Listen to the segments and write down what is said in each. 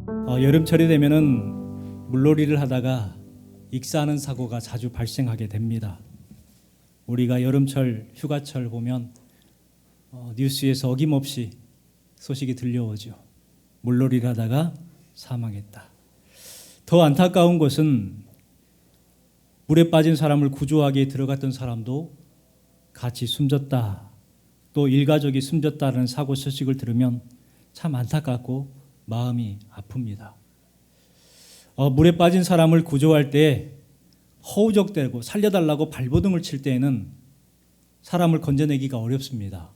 여름철이 되면은 물놀이를 하다가 익사하는 사고가 자주 발생하게 됩니다. 우리가 여름철 휴가철 보면 뉴스에서 어김없이 소식이 들려오죠. 물놀이를 하다가 사망했다. 더 안타까운 것은 물에 빠진 사람을 구조하기에 들어갔던 사람도 같이 숨졌다. 또 일가족이 숨졌다는 사고 소식을 들으면 참 안타깝고 마음이 아픕니다. 물에 빠진 사람을 구조할 때 허우적대고 살려달라고 발버둥을 칠 때에는 사람을 건져내기가 어렵습니다.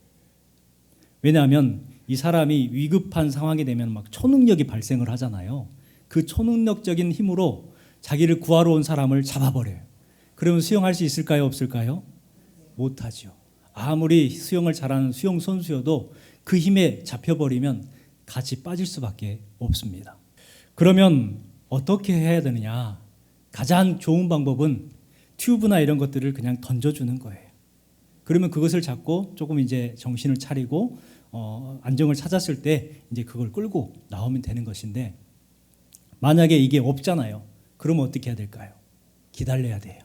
왜냐하면 이 사람이 위급한 상황이 되면 막 초능력이 발생을 하잖아요. 그 초능력적인 힘으로 자기를 구하러 온 사람을 잡아버려요. 그러면 수영할 수 있을까요? 없을까요? 못하죠. 아무리 수영을 잘하는 수영 선수여도 그 힘에 잡혀버리면 같이 빠질 수밖에 없습니다. 그러면 어떻게 해야 되느냐? 가장 좋은 방법은 튜브나 이런 것들을 그냥 던져주는 거예요. 그러면 그것을 잡고 조금 이제 정신을 차리고 안정을 찾았을 때 이제 그걸 끌고 나오면 되는 것인데, 만약에 이게 없잖아요. 그러면 어떻게 해야 될까요? 기다려야 돼요.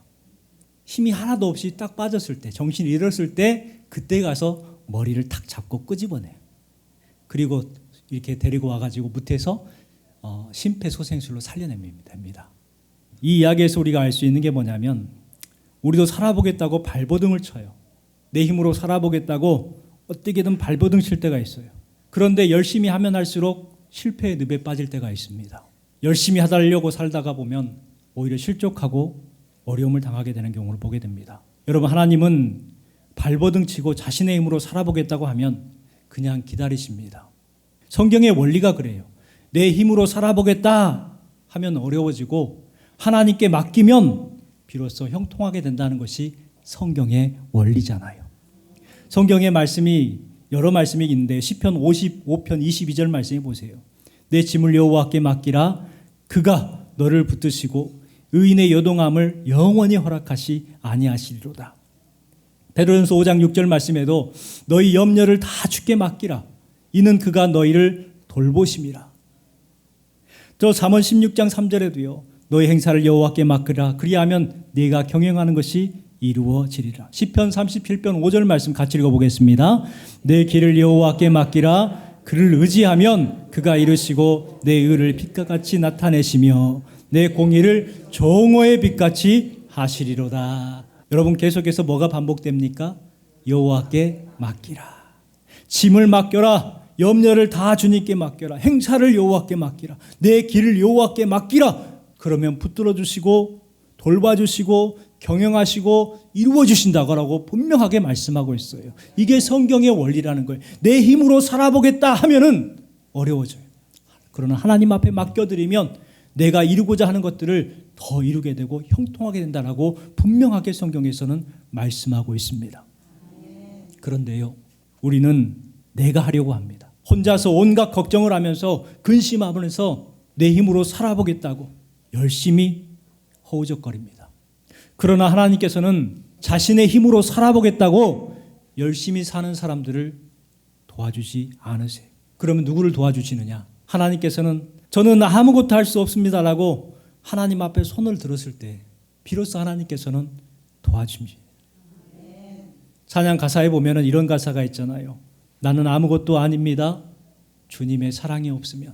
힘이 하나도 없이 딱 빠졌을 때, 정신을 잃었을 때 그때 가서 머리를 탁 잡고 끄집어내요. 그리고 이렇게 데리고 와가지고 무태서 심폐소생술로 살려내면 됩니다. 이 이야기에서 우리가 알 수 있는 게 뭐냐면, 우리도 살아보겠다고 발버둥을 쳐요. 내 힘으로 살아보겠다고 어떻게든 발버둥 칠 때가 있어요. 그런데 열심히 하면 할수록 실패의 늪에 빠질 때가 있습니다. 열심히 하려고 살다가 보면 오히려 실족하고 어려움을 당하게 되는 경우를 보게 됩니다. 여러분, 하나님은 발버둥 치고 자신의 힘으로 살아보겠다고 하면 그냥 기다리십니다. 성경의 원리가 그래요. 내 힘으로 살아보겠다 하면 어려워지고 하나님께 맡기면 비로소 형통하게 된다는 것이 성경의 원리잖아요. 성경의 말씀이 여러 말씀이 있는데 시편 55편 22절 말씀해 보세요. 내 짐을 여호와께 맡기라. 그가 너를 붙드시고 의인의 요동함을 영원히 허락하시 아니하시리로다. 베드로전서 5장 6절 말씀에도 너희 염려를 다 주께 맡기라. 이는 그가 너희를 돌보심이라. 저 잠언 16장 3절에도요. 너희 행사를 여호와께 맡기라. 그리하면 네가 경영하는 것이 이루어지리라. 시편 37편 5절 말씀 같이 읽어보겠습니다. 내 길을 여호와께 맡기라. 그를 의지하면 그가 이루시고 내 의를 빛과 같이 나타내시며 내 공의를 정오의 빛같이 하시리로다. 여러분, 계속해서 뭐가 반복됩니까? 여호와께 맡기라. 짐을 맡겨라. 염려를 다 주님께 맡겨라. 행사를 여호와께 맡기라. 내 길을 여호와께 맡기라. 그러면 붙들어 주시고 돌봐주시고 경영하시고 이루어 주신다고 분명하게 말씀하고 있어요. 이게 성경의 원리라는 거예요. 내 힘으로 살아보겠다 하면은 어려워져요. 그러나 하나님 앞에 맡겨드리면 내가 이루고자 하는 것들을 더 이루게 되고 형통하게 된다라고 분명하게 성경에서는 말씀하고 있습니다. 그런데요, 우리는 내가 하려고 합니다. 혼자서 온갖 걱정을 하면서 근심하면서 내 힘으로 살아보겠다고 열심히 허우적거립니다. 그러나 하나님께서는 자신의 힘으로 살아보겠다고 열심히 사는 사람들을 도와주지 않으세요. 그러면 누구를 도와주시느냐? 하나님께서는 저는 아무것도 할 수 없습니다라고 하나님 앞에 손을 들었을 때 비로소 하나님께서는 도와주십니다. 찬양 가사에 보면 이런 가사가 있잖아요. 나는 아무것도 아닙니다. 주님의 사랑이 없으면.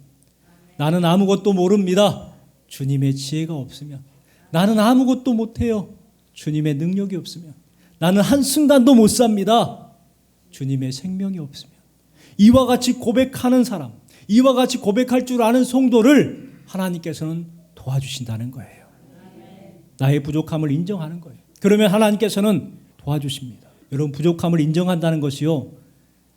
나는 아무것도 모릅니다. 주님의 지혜가 없으면. 나는 아무것도 못해요. 주님의 능력이 없으면. 나는 한순간도 못 삽니다. 주님의 생명이 없으면. 이와 같이 고백하는 사람, 이와 같이 고백할 줄 아는 성도를 하나님께서는 도와주신다는 거예요. 나의 부족함을 인정하는 거예요. 그러면 하나님께서는 도와주십니다. 여러분, 부족함을 인정한다는 것이요,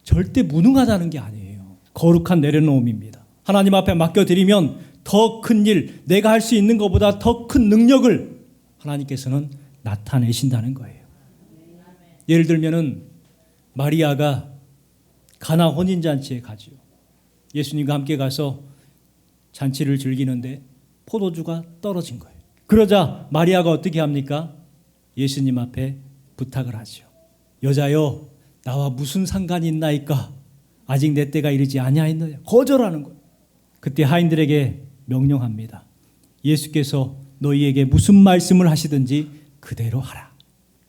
절대 무능하다는 게 아니에요. 거룩한 내려놓음입니다. 하나님 앞에 맡겨드리면 더 큰 일, 내가 할 수 있는 것보다 더 큰 능력을 하나님께서는 나타내신다는 거예요. 예를 들면은 마리아가 가나 혼인잔치에 가죠. 예수님과 함께 가서 잔치를 즐기는데 포도주가 떨어진 거예요. 그러자 마리아가 어떻게 합니까? 예수님 앞에 부탁을 하죠. 여자여, 나와 무슨 상관이 있나이까? 아직 내 때가 이르지 아니하였느냐? 거절하는 거예요. 그때 하인들에게 명령합니다. 예수께서 너희에게 무슨 말씀을 하시든지 그대로 하라.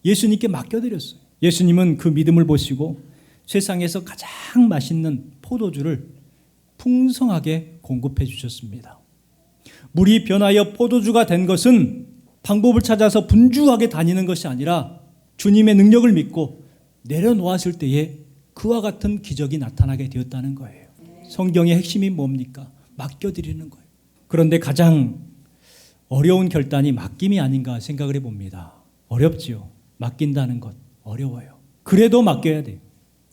예수님께 맡겨드렸어요. 예수님은 그 믿음을 보시고 세상에서 가장 맛있는 포도주를 풍성하게 공급해 주셨습니다. 물이 변하여 포도주가 된 것은 방법을 찾아서 분주하게 다니는 것이 아니라 주님의 능력을 믿고 내려놓았을 때에 그와 같은 기적이 나타나게 되었다는 거예요. 성경의 핵심이 뭡니까? 맡겨드리는 거예요. 그런데 가장 어려운 결단이 맡김이 아닌가 생각을 해봅니다. 어렵지요. 맡긴다는 것 어려워요. 그래도 맡겨야 돼요.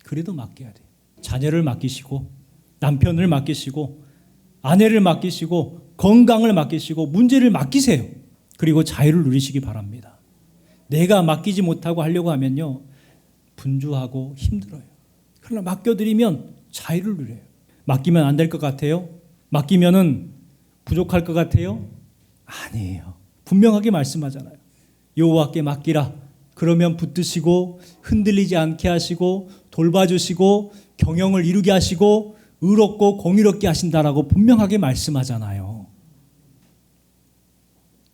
그래도 맡겨야 돼요. 자녀를 맡기시고 남편을 맡기시고 아내를 맡기시고 건강을 맡기시고 문제를 맡기세요. 그리고 자유를 누리시기 바랍니다. 내가 맡기지 못하고 하려고 하면요 분주하고 힘들어요. 그러나 맡겨드리면 자유를 누려요. 맡기면 안 될 것 같아요? 맡기면은 부족할 것 같아요? 아니에요. 분명하게 말씀하잖아요. 여호와께 맡기라. 그러면 붙드시고 흔들리지 않게 하시고 돌봐주시고 경영을 이루게 하시고 의롭고 공의롭게 하신다라고 분명하게 말씀하잖아요.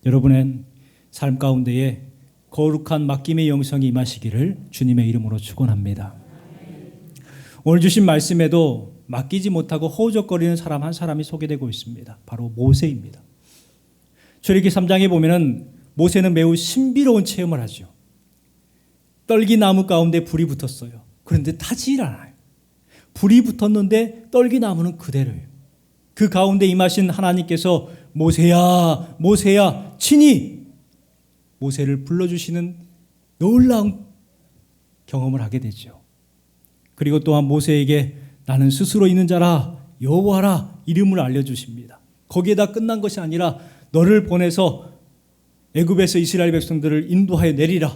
여러분의 삶 가운데에 거룩한 맡김의 영성이 임하시기를 주님의 이름으로 축원합니다. 오늘 주신 말씀에도 맡기지 못하고 허우적거리는 사람 한 사람이 소개되고 있습니다. 바로 모세입니다. 출애굽기 3장에 보면은 모세는 매우 신비로운 체험을 하죠. 떨기나무 가운데 불이 붙었어요. 그런데 타질 않아요. 불이 붙었는데 떨기나무는 그대로예요. 그 가운데 임하신 하나님께서 모세야 모세야 친히 모세를 불러주시는 놀라운 경험을 하게 되죠. 그리고 또한 모세에게 나는 스스로 있는 자라 여호와라 이름을 알려주십니다. 거기에다 끝난 것이 아니라 너를 보내서 애굽에서 이스라엘 백성들을 인도하여 내리라.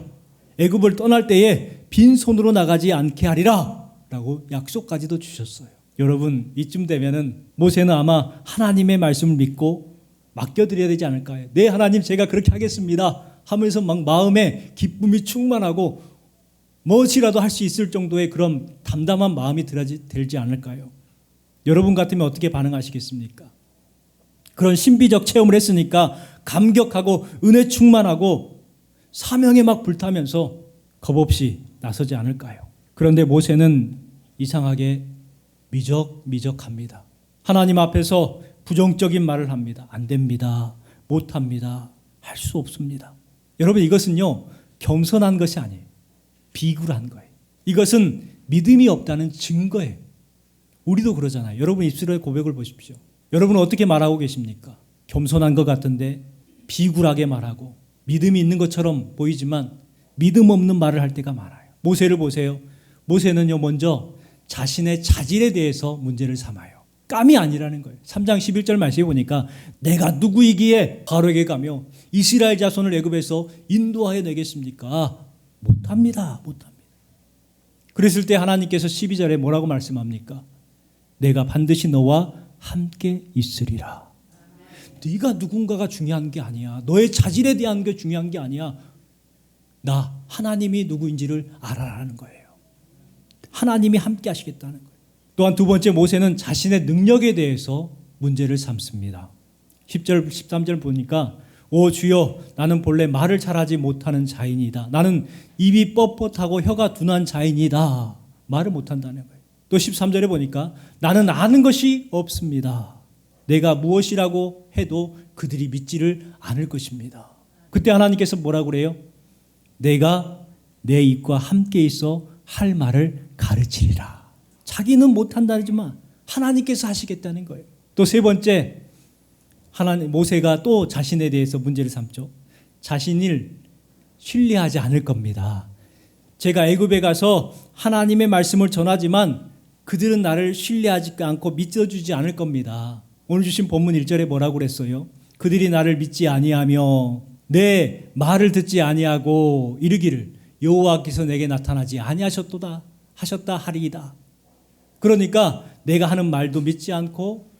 애굽을 떠날 때에 빈손으로 나가지 않게 하리라 라고 약속까지도 주셨어요. 여러분 이쯤 되면은 모세는 아마 하나님의 말씀을 믿고 맡겨드려야 되지 않을까요? 네 하나님 제가 그렇게 하겠습니다 하면서 막 마음에 기쁨이 충만하고 무엇이라도 할 수 있을 정도의 그런 담담한 마음이 들지 않을까요? 여러분 같으면 어떻게 반응하시겠습니까? 그런 신비적 체험을 했으니까 감격하고 은혜 충만하고 사명에 막 불타면서 겁없이 나서지 않을까요? 그런데 모세는 이상하게 미적합니다. 하나님 앞에서 부정적인 말을 합니다. 안 됩니다. 못합니다. 할 수 없습니다. 여러분 이것은요 겸손한 것이 아니에요. 비굴한 거예요. 이것은 믿음이 없다는 증거예요. 우리도 그러잖아요. 여러분 입술의 고백을 보십시오. 여러분은 어떻게 말하고 계십니까? 겸손한 것 같은데 비굴하게 말하고 믿음이 있는 것처럼 보이지만 믿음 없는 말을 할 때가 많아요. 모세를 보세요. 모세는요 먼저 자신의 자질에 대해서 문제를 삼아요. 깜이 아니라는 거예요. 3장 11절 말씀에 보니까 내가 누구이기에 바로에게 가며 이스라엘 자손을 애굽에서 인도하여 내겠습니까? 못합니다. 그랬을 때 하나님께서 12절에 뭐라고 말씀합니까? 내가 반드시 너와 함께 있으리라. 네가 누군가가 중요한 게 아니야. 너의 자질에 대한 게 중요한 게 아니야. 나 하나님이 누구인지를 알아라는 거예요. 하나님이 함께 하시겠다는 거예요. 또한 두 번째 모세는 자신의 능력에 대해서 문제를 삼습니다. 10절 13절 보니까 오 주여 나는 본래 말을 잘하지 못하는 자인이다. 나는 입이 뻣뻣하고 혀가 둔한 자인이다. 말을 못한다는 거예요. 또 13절에 보니까 나는 아는 것이 없습니다. 내가 무엇이라고 해도 그들이 믿지를 않을 것입니다. 그때 하나님께서 뭐라고 그래요? 내가 내 입과 함께 있어 할 말을 가르치리라. 자기는 못한다지만 하나님께서 하시겠다는 거예요. 또 세 번째 모세가 또 자신에 대해서 문제를 삼죠. 자신을 신뢰하지 않을 겁니다. 제가 애굽에 가서 하나님의 말씀을 전하지만 그들은 나를 신뢰하지 않고 믿어주지 않을 겁니다. 오늘 주신 본문 1절에 뭐라고 그랬어요? 그들이 나를 믿지 아니하며 내 말을 듣지 아니하고 이르기를 여호와께서 내게 나타나지 아니하셨도다 하셨다 하리이다. 그러니까 내가 하는 말도 믿지 않고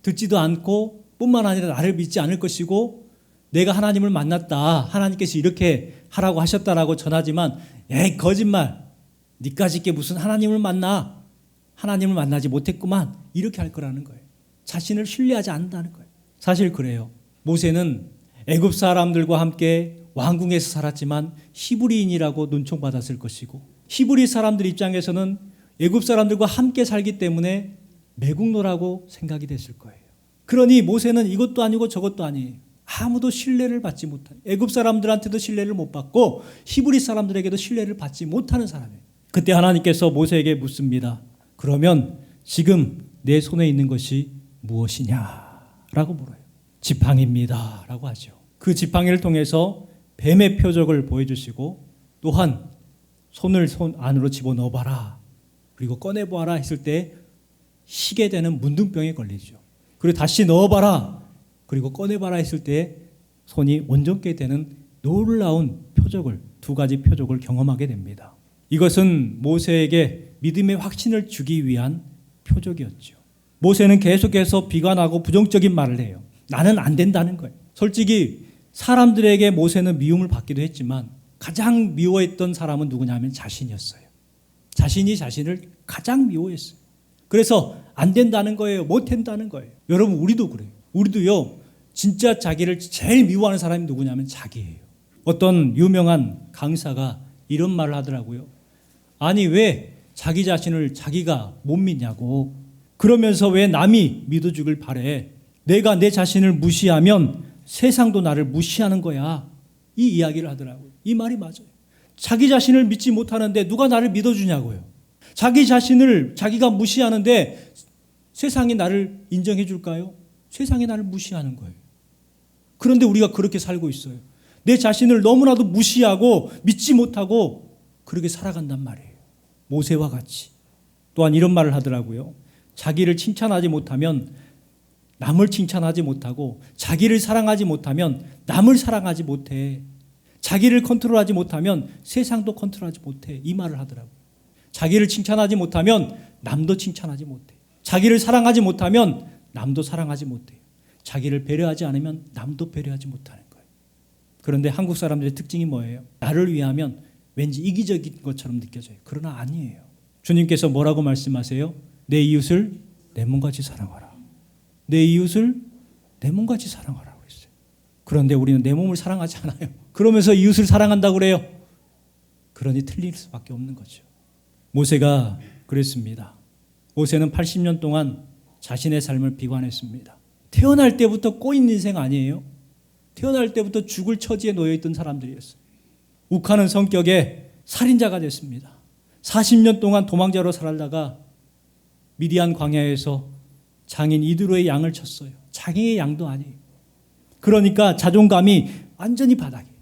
듣지도 않고 뿐만 아니라 나를 믿지 않을 것이고 내가 하나님을 만났다. 하나님께서 이렇게 하라고 하셨다라고 전하지만 에이 거짓말. 니까짓 게 무슨 하나님을 만나. 하나님을 만나지 못했구만. 이렇게 할 거라는 거예요. 자신을 신뢰하지 않는다는 거예요. 사실 그래요. 모세는 애굽 사람들과 함께 왕궁에서 살았지만 히브리인이라고 눈총받았을 것이고, 히브리 사람들 입장에서는 애굽 사람들과 함께 살기 때문에 매국노라고 생각이 됐을 거예요. 그러니 모세는 이것도 아니고 저것도 아니에요. 아무도 신뢰를 받지 못한, 애굽 사람들한테도 신뢰를 못 받고 히브리 사람들에게도 신뢰를 받지 못하는 사람이에요. 그때 하나님께서 모세에게 묻습니다. 그러면 지금 내 손에 있는 것이 무엇이냐라고 물어요. 지팡이입니다 라고 하죠. 그 지팡이를 통해서 뱀의 표적을 보여주시고, 또한 손을 손 안으로 집어넣어봐라, 그리고 꺼내보아라 했을 때 희게 되는 문둥병에 걸리죠. 그리고 다시 넣어봐라, 그리고 꺼내봐라 했을 때 손이 온전케 되는 놀라운 표적을, 두 가지 표적을 경험하게 됩니다. 이것은 모세에게 믿음의 확신을 주기 위한 표적이었죠. 모세는 계속해서 비관하고 부정적인 말을 해요. 나는 안 된다는 거예요. 솔직히 사람들에게 모세는 미움을 받기도 했지만 가장 미워했던 사람은 누구냐면 자신이었어요. 자신이 자신을 가장 미워했어요. 그래서 안 된다는 거예요. 못 된다는 거예요. 여러분, 우리도 그래요. 우리도요, 진짜 자기를 제일 미워하는 사람이 누구냐면 자기예요. 어떤 유명한 강사가 이런 말을 하더라고요. 아니, 왜 자기 자신을 자기가 못 믿냐고. 그러면서 왜 남이 믿어주길 바래. 내가 내 자신을 무시하면 세상도 나를 무시하는 거야. 이 이야기를 하더라고요. 이 말이 맞아요. 자기 자신을 믿지 못하는데 누가 나를 믿어주냐고요. 자기 자신을 자기가 무시하는데 세상이 나를 인정해 줄까요? 세상이 나를 무시하는 거예요. 그런데 우리가 그렇게 살고 있어요. 내 자신을 너무나도 무시하고 믿지 못하고 그렇게 살아간단 말이에요. 모세와 같이. 또한 이런 말을 하더라고요. 자기를 칭찬하지 못하면 남을 칭찬하지 못하고, 자기를 사랑하지 못하면 남을 사랑하지 못해. 자기를 컨트롤하지 못하면 세상도 컨트롤하지 못해. 이 말을 하더라고요. 자기를 칭찬하지 못하면 남도 칭찬하지 못해. 자기를 사랑하지 못하면 남도 사랑하지 못해. 자기를 배려하지 않으면 남도 배려하지 못하는 거예요. 그런데 한국 사람들의 특징이 뭐예요? 나를 위하면 왠지 이기적인 것처럼 느껴져요. 그러나 아니에요. 주님께서 뭐라고 말씀하세요? 내 이웃을 내 몸같이 사랑하라. 내 이웃을 내 몸같이 사랑하라고 했어요. 그런데 우리는 내 몸을 사랑하지 않아요. 그러면서 이웃을 사랑한다고 그래요. 그러니 틀릴 수밖에 없는 거죠. 모세가 그랬습니다. 모세는 80년 동안 자신의 삶을 비관했습니다. 태어날 때부터 꼬인 인생 아니에요? 태어날 때부터 죽을 처지에 놓여있던 사람들이었어요. 욱하는 성격에 살인자가 됐습니다. 40년 동안 도망자로 살다가 미디안 광야에서 장인 이드로의 양을 쳤어요. 자기의 양도 아니에요. 그러니까 자존감이 완전히 바닥이에요.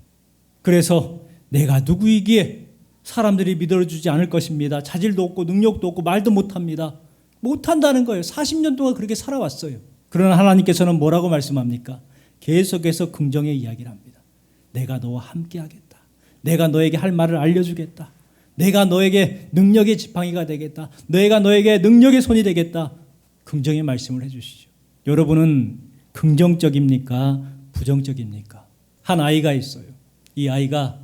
그래서 내가 누구이기에 사람들이 믿어주지 않을 것입니다. 자질도 없고 능력도 없고 말도 못합니다. 못한다는 거예요. 40년 동안 그렇게 살아왔어요. 그러나 하나님께서는 뭐라고 말씀합니까? 계속해서 긍정의 이야기를 합니다. 내가 너와 함께 하겠다. 내가 너에게 할 말을 알려주겠다. 내가 너에게 능력의 지팡이가 되겠다. 내가 너에게 능력의 손이 되겠다. 긍정의 말씀을 해주시죠. 여러분은 긍정적입니까? 부정적입니까? 한 아이가 있어요. 이 아이가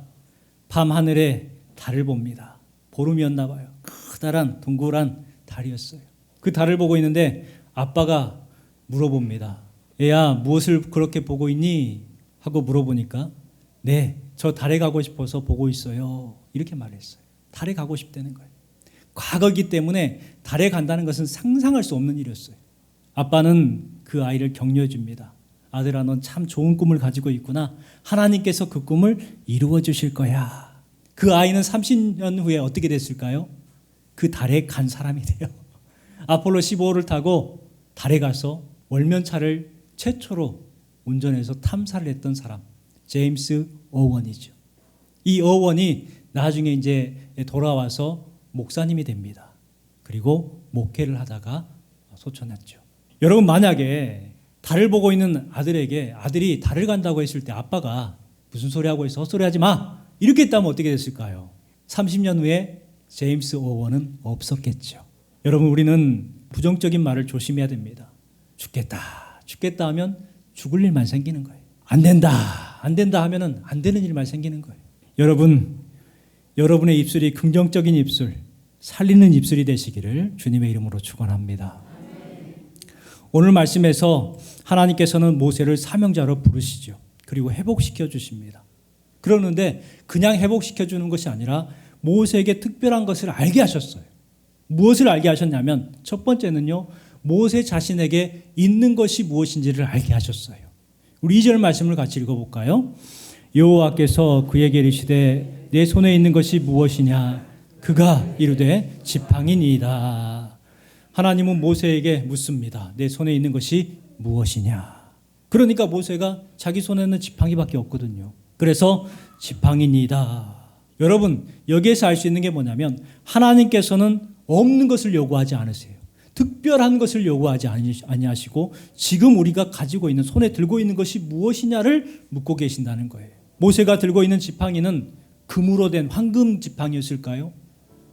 밤하늘에 달을 봅니다. 보름이었나 봐요. 커다란 동그란 달이었어요. 그 달을 보고 있는데 아빠가 물어봅니다. 얘야, 무엇을 그렇게 보고 있니? 하고 물어보니까 네, 저 달에 가고 싶어서 보고 있어요. 이렇게 말했어요. 달에 가고 싶다는 거예요. 과거이기 때문에 달에 간다는 것은 상상할 수 없는 일이었어요. 아빠는 그 아이를 격려해 줍니다. 아들아, 넌 참 좋은 꿈을 가지고 있구나. 하나님께서 그 꿈을 이루어 주실 거야. 그 아이는 30년 후에 어떻게 됐을까요? 그 달에 간 사람이 돼요. 아폴로 15호를 타고 달에 가서 월면차를 최초로 운전해서 탐사를 했던 사람, 제임스 어원이죠. 이 어원이 나중에 이제 돌아와서 목사님이 됩니다. 그리고 목회를 하다가 소천했죠. 여러분, 만약에 달을 보고 있는 아들에게 아들이 달을 간다고 했을 때 아빠가 무슨 소리 하고 있어? 헛소리 하지 마! 이렇게 했다면 어떻게 됐을까요? 30년 후에 제임스 어원은 없었겠죠. 여러분, 우리는 부정적인 말을 조심해야 됩니다. 죽겠다, 죽겠다 하면 죽을 일만 생기는 거예요. 안 된다, 안 된다 하면은 안 되는 일만 생기는 거예요. 여러분의 입술이 긍정적인 입술, 살리는 입술이 되시기를 주님의 이름으로 축원합니다. 오늘 말씀에서 하나님께서는 모세를 사명자로 부르시죠. 그리고 회복시켜 주십니다. 그러는데 그냥 회복시켜 주는 것이 아니라 모세에게 특별한 것을 알게 하셨어요. 무엇을 알게 하셨냐면 첫 번째는요, 모세 자신에게 있는 것이 무엇인지를 알게 하셨어요. 우리 2절 말씀을 같이 읽어볼까요? 여호와께서 그에게 이르시되 내 손에 있는 것이 무엇이냐? 그가 이르되 지팡이니이다. 하나님은 모세에게 묻습니다. 내 손에 있는 것이 무엇이냐? 그러니까 모세가 자기 손에는 지팡이밖에 없거든요. 그래서 지팡이니이다. 여러분, 여기에서 알 수 있는 게 뭐냐면 하나님께서는 없는 것을 요구하지 않으세요. 특별한 것을 요구하지 아니하시고 지금 우리가 가지고 있는, 손에 들고 있는 것이 무엇이냐를 묻고 계신다는 거예요. 모세가 들고 있는 지팡이는 금으로 된 황금 지팡이였을까요?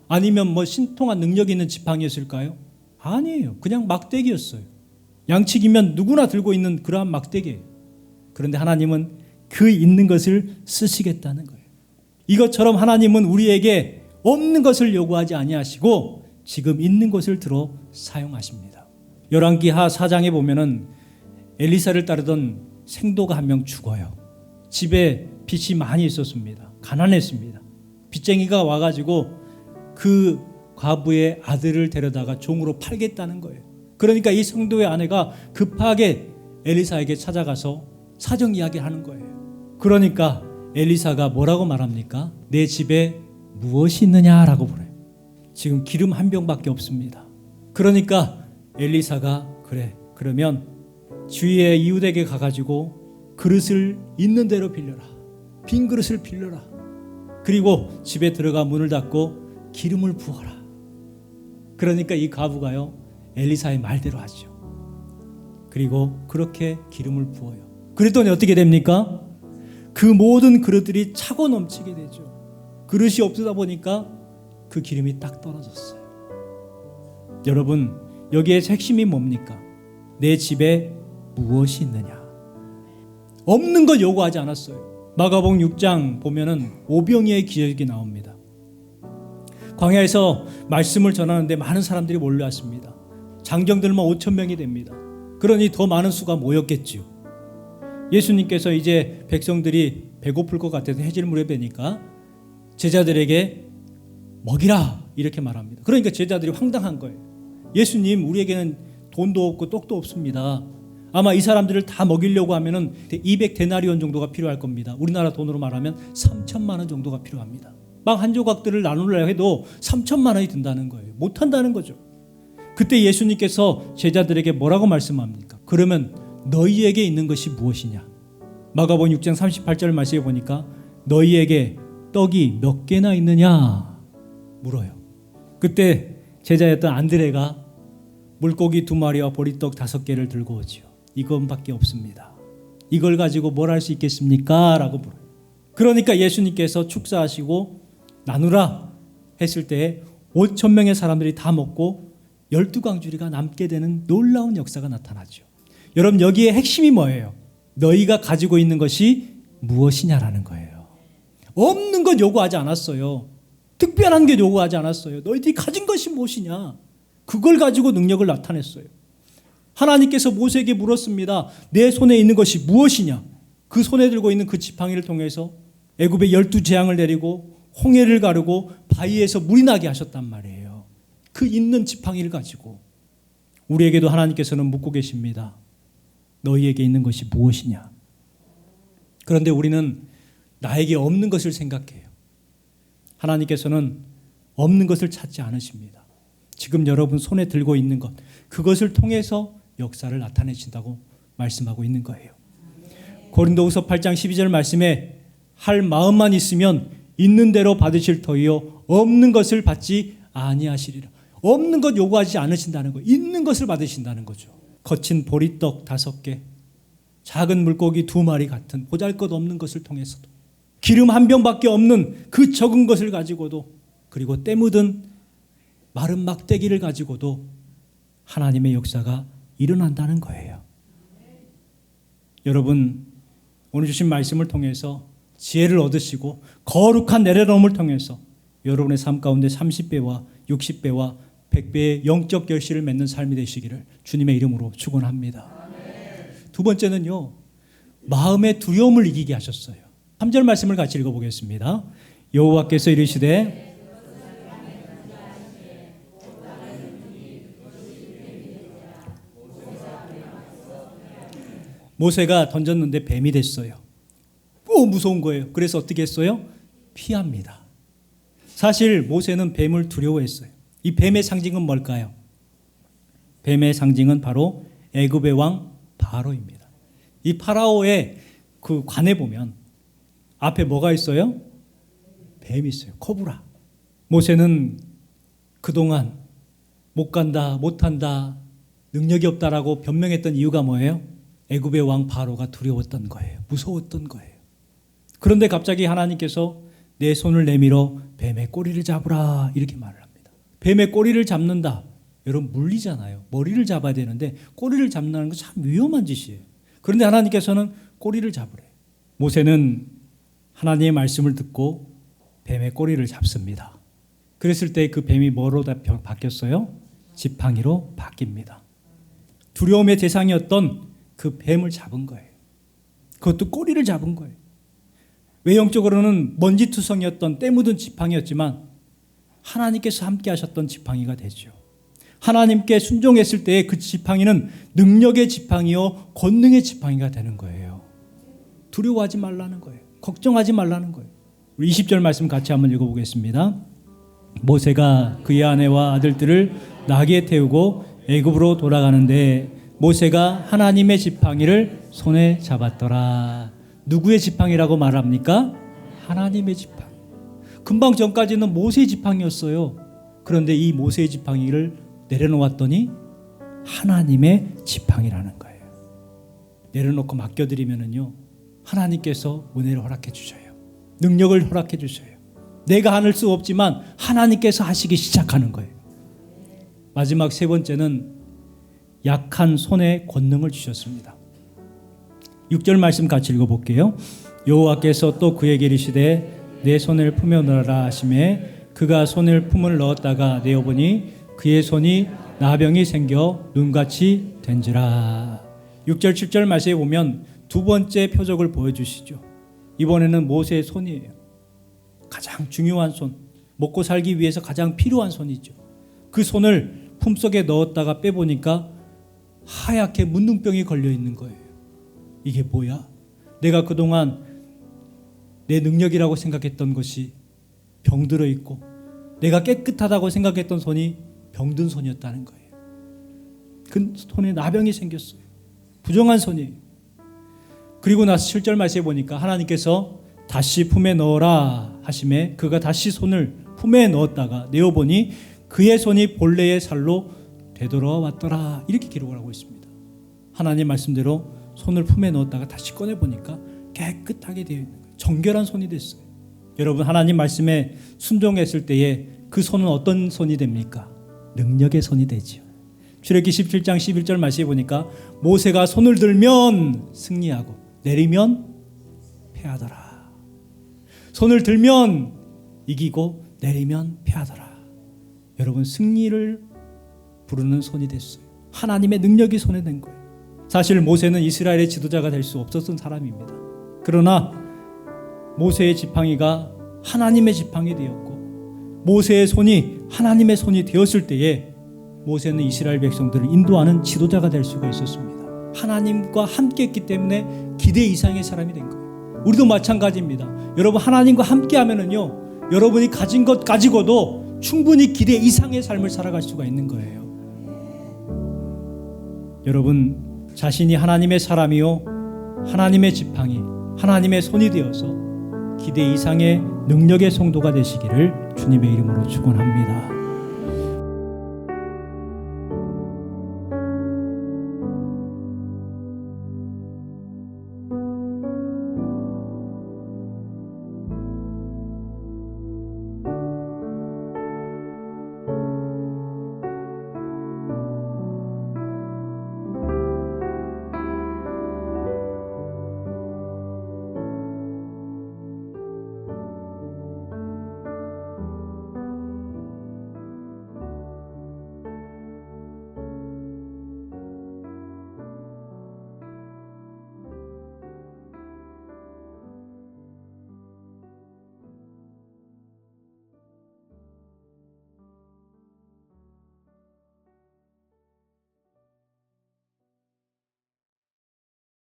아니면 신통한 능력 있는 지팡이였을까요? 아니에요. 그냥 막대기였어요. 양측이면 누구나 들고 있는 그러한 막대기예요. 그런데 하나님은 그 있는 것을 쓰시겠다는 거예요. 이것처럼 하나님은 우리에게 없는 것을 요구하지 아니하시고 지금 있는 것을 들어 사용하십니다. 열왕기하 4장에 보면은 엘리사를 따르던 생도가 한 명 죽어요. 집에 빚이 많이 있었습니다. 가난했습니다. 빚쟁이가 와가지고 그 과부의 아들을 데려다가 종으로 팔겠다는 거예요. 그러니까 이 성도의 아내가 급하게 엘리사에게 찾아가서 사정 이야기를 하는 거예요. 그러니까 엘리사가 뭐라고 말합니까? 내 집에 무엇이 있느냐라고 물어요. 지금 기름 한 병밖에 없습니다. 그러니까 엘리사가 그래, 그러면 주위의 이웃에게 가가지고 그릇을 있는 대로 빌려라. 빈 그릇을 빌려라. 그리고 집에 들어가 문을 닫고 기름을 부어라. 그러니까 이 과부가요, 엘리사의 말대로 하죠. 그리고 그렇게 기름을 부어요. 그랬더니 어떻게 됩니까? 그 모든 그릇들이 차고 넘치게 되죠. 그릇이 없다 보니까 그 기름이 딱 떨어졌어요. 여러분, 여기에 핵심이 뭡니까? 내 집에 무엇이 있느냐? 없는 것 요구하지 않았어요. 마가복음 6장 보면은 오병이어의 기적이 나옵니다. 광야에서 말씀을 전하는데 많은 사람들이 몰려왔습니다. 장정들만 5,000명이 됩니다. 그러니 더 많은 수가 모였겠지요. 예수님께서 이제 백성들이 배고플 것 같아서 해질 물에 베니까 제자들에게 먹이라 이렇게 말합니다. 그러니까 제자들이 황당한 거예요. 예수님, 우리에게는 돈도 없고 떡도 없습니다. 아마 이 사람들을 다 먹이려고 하면은 200데나리온 정도가 필요할 겁니다. 우리나라 돈으로 말하면 3천만 원 정도가 필요합니다. 빵 한 조각들을 나누려 해도 3천만 원이 든다는 거예요. 못한다는 거죠. 그때 예수님께서 제자들에게 뭐라고 말씀합니까? 그러면 너희에게 있는 것이 무엇이냐? 마가복음 6장 38절 말씀에 보니까 너희에게 떡이 몇 개나 있느냐 물어요. 그때 제자였던 안드레가 물고기 2마리와 보리떡 5개를 들고 오지요. 이것밖에 없습니다. 이걸 가지고 뭘 할 수 있겠습니까? 라고 물어요. 그러니까 예수님께서 축사하시고 나누라 했을 때 5,000명의 사람들이 다 먹고 12광주리가 남게 되는 놀라운 역사가 나타나죠. 여러분, 여기에 핵심이 뭐예요? 너희가 가지고 있는 것이 무엇이냐라는 거예요. 없는 것 요구하지 않았어요. 특별한 게 요구하지 않았어요. 너희들이 가진 것이 무엇이냐? 그걸 가지고 능력을 나타냈어요. 하나님께서 모세에게 물었습니다. 내 손에 있는 것이 무엇이냐? 그 손에 들고 있는 그 지팡이를 통해서 애굽에 12재앙을 내리고 홍해를 가르고 바위에서 물이 나게 하셨단 말이에요. 그 있는 지팡이를 가지고 우리에게도 하나님께서는 묻고 계십니다. 너희에게 있는 것이 무엇이냐? 그런데 우리는 나에게 없는 것을 생각해요. 하나님께서는 없는 것을 찾지 않으십니다. 지금 여러분 손에 들고 있는 것, 그것을 통해서 역사를 나타내신다고 말씀하고 있는 거예요. 고린도후서 8장 12절 말씀에 할 마음만 있으면 있는 대로 받으실 터이요 없는 것을 받지 아니하시리라. 없는 것 요구하지 않으신다는 거예요. 있는 것을 받으신다는 거죠. 거친 보리떡 5개, 작은 물고기 2마리 같은 보잘것없는 것을 통해서도, 기름 한 병밖에 없는 그 적은 것을 가지고도, 그리고 때 묻은 마른 막대기를 가지고도 하나님의 역사가 일어난다는 거예요. 여러분, 오늘 주신 말씀을 통해서 지혜를 얻으시고 거룩한 내려놓음을 통해서 여러분의 삶 가운데 30배와 60배와 100배의 영적 결실을 맺는 삶이 되시기를 주님의 이름으로 축원합니다. 두 번째는요, 마음의 두려움을 이기게 하셨어요. 3절 말씀을 같이 읽어보겠습니다. 여호와께서 이르시되 모세가 던졌는데 뱀이 됐어요. 무서운 거예요. 그래서 어떻게 했어요? 피합니다. 사실 모세는 뱀을 두려워했어요. 이 뱀의 상징은 뭘까요? 뱀의 상징은 바로 애굽의 왕 바로입니다. 이 파라오의 그 관에 보면 앞에 뭐가 있어요? 뱀이 있어요. 코브라. 모세는 그동안 못 간다, 못한다, 능력이 없다라고 변명했던 이유가 뭐예요? 애굽의 왕 바로가 두려웠던 거예요. 무서웠던 거예요. 그런데 갑자기 하나님께서 내 손을 내밀어 뱀의 꼬리를 잡으라 이렇게 말을 합니다. 뱀의 꼬리를 잡는다. 여러분 물리잖아요. 머리를 잡아야 되는데 꼬리를 잡는다는 건 참 위험한 짓이에요. 그런데 하나님께서는 꼬리를 잡으래요. 모세는 하나님의 말씀을 듣고 뱀의 꼬리를 잡습니다. 그랬을 때 그 뱀이 뭐로 바뀌었어요? 지팡이로 바뀝니다. 두려움의 대상이었던 그 뱀을 잡은 거예요. 그것도 꼬리를 잡은 거예요. 외형적으로는 먼지투성이었던 때 묻은 지팡이였지만 하나님께서 함께 하셨던 지팡이가 되죠. 하나님께 순종했을 때의 그 지팡이는 능력의 지팡이요 권능의 지팡이가 되는 거예요. 두려워하지 말라는 거예요. 걱정하지 말라는 거예요. 우리 20절 말씀 같이 한번 읽어보겠습니다. 모세가 그의 아내와 아들들을 나귀에 태우고 애굽으로 돌아가는데 모세가 하나님의 지팡이를 손에 잡았더라. 누구의 지팡이라고 말합니까? 하나님의 지팡이. 금방 전까지는 모세의 지팡이였어요. 그런데 이 모세의 지팡이를 내려놓았더니 하나님의 지팡이라는 거예요. 내려놓고 맡겨드리면은요, 하나님께서 은혜를 허락해 주셔요. 능력을 허락해 주셔요. 내가 할 수 없지만 하나님께서 하시기 시작하는 거예요. 마지막 세 번째는 약한 손에 권능을 주셨습니다. 6절 말씀 같이 읽어볼게요. 여호와께서 또 그에게 이르시되 내 손을 품에 넣으라 하시매 그가 손을 품을 넣었다가 내어보니 그의 손이 나병이 생겨 눈같이 된지라. 6절 7절 말씀에 보면 두 번째 표적을 보여주시죠. 이번에는 모세의 손이에요. 가장 중요한 손, 먹고 살기 위해서 가장 필요한 손이죠. 그 손을 품속에 넣었다가 빼보니까 하얗게 문둥병이 걸려 있는 거예요. 이게 뭐야? 내가 그동안 내 능력이라고 생각했던 것이 병들어 있고 내가 깨끗하다고 생각했던 손이 병든 손이었다는 거예요. 그 손에 나병이 생겼어요. 부정한 손이에요. 그리고 나서 7절 말씀에 보니까 하나님께서 다시 품에 넣어라 하심에 그가 다시 손을 품에 넣었다가 내어보니 그의 손이 본래의 살로 되돌아왔더라. 이렇게 기록을 하고 있습니다. 하나님 말씀대로 손을 품에 넣었다가 다시 꺼내보니까 깨끗하게 되어 있는 거예요. 정결한 손이 됐어요. 여러분 하나님 말씀에 순종했을 때에 그 손은 어떤 손이 됩니까? 능력의 손이 되지요. 출애굽기 17장 11절 말씀에 보니까 모세가 손을 들면 승리하고 내리면 패하더라. 손을 들면 이기고 내리면 패하더라. 여러분 승리를 부르는 손이 됐어요. 하나님의 능력이 손에 된 거예요. 사실 모세는 이스라엘의 지도자가 될 수 없었던 사람입니다. 그러나 모세의 지팡이가 하나님의 지팡이 되었고 모세의 손이 하나님의 손이 되었을 때에 모세는 이스라엘 백성들을 인도하는 지도자가 될 수가 있었습니다. 하나님과 함께 했기 때문에 기대 이상의 사람이 된 거예요. 우리도 마찬가지입니다. 여러분 하나님과 함께 하면은요, 여러분이 가진 것 가지고도 충분히 기대 이상의 삶을 살아갈 수가 있는 거예요. 여러분 자신이 하나님의 사람이요 하나님의 지팡이 하나님의 손이 되어서 기대 이상의 능력의 성도가 되시기를 주님의 이름으로 축원합니다.